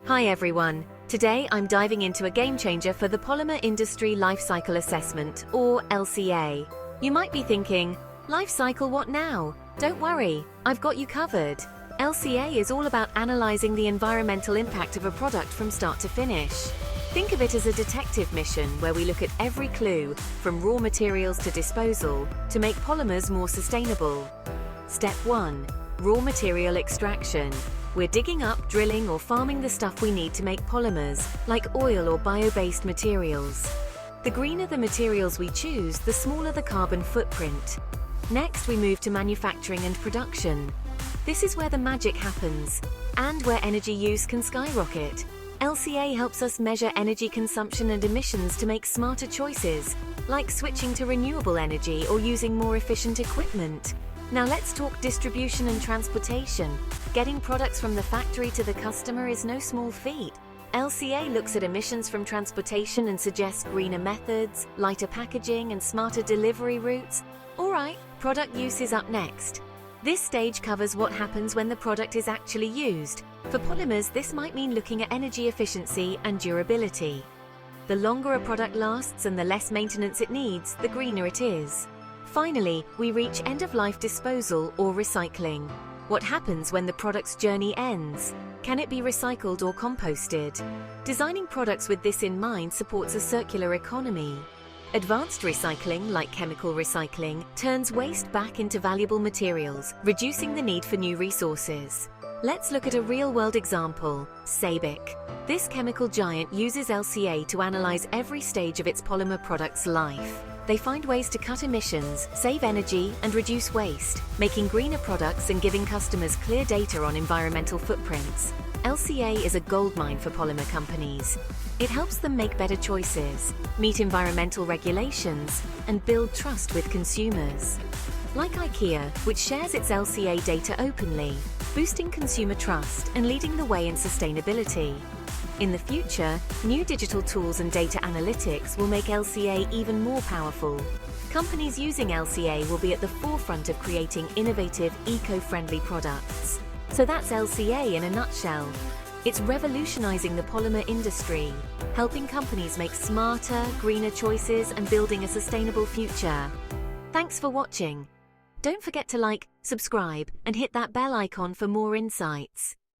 Hi everyone. Today I'm diving into a game changer for the polymer industry life cycle assessment, or LCA. You might be thinking, life cycle what now? Don't worry, I've got you covered. LCA is all about analyzing the environmental impact of a product from start to finish. Think of it as a detective mission where we look at every clue, from raw materials to disposal, to make polymers more sustainable. Step 1. Raw material extraction. We're digging up, drilling, or farming the stuff we need to make polymers, like oil or bio-based materials. The greener the materials we choose, the smaller the carbon footprint. Next, we move to manufacturing and production. This is where the magic happens, and where energy use can skyrocket. LCA helps us measure energy consumption and emissions to make smarter choices, like switching to renewable energy or using more efficient equipment. Now let's talk distribution and transportation. Getting products from the factory to the customer is no small feat. LCA looks at emissions from transportation and suggests greener methods, lighter packaging, and smarter delivery routes. Alright, product use is up next. This stage covers what happens when the product is actually used. For polymers, this might mean looking at energy efficiency and durability. The longer a product lasts and the less maintenance it needs, the greener it is. Finally, we reach end-of-life disposal or recycling. What happens when the product's journey ends? Can it be recycled or composted? Designing products with this in mind supports a circular economy. Advanced recycling, like chemical recycling, turns waste back into valuable materials, reducing the need for new resources. Let's look at a real-world example, SABIC. This chemical giant uses LCA to analyze every stage of its polymer product's life. They find ways to cut emissions, save energy, and reduce waste, making greener products and giving customers clear data on environmental footprints. LCA is a goldmine for polymer companies. It helps them make better choices, meet environmental regulations, and build trust with consumers. Like IKEA, which shares its LCA data openly, boosting consumer trust and leading the way in sustainability. In the future, new digital tools and data analytics will make LCA even more powerful. Companies using LCA will be at the forefront of creating innovative, eco-friendly products. So that's LCA in a nutshell. It's revolutionizing the polymer industry, helping companies make smarter, greener choices and building a sustainable future. Thanks for watching. Don't forget to like, subscribe, and hit that bell icon for more insights.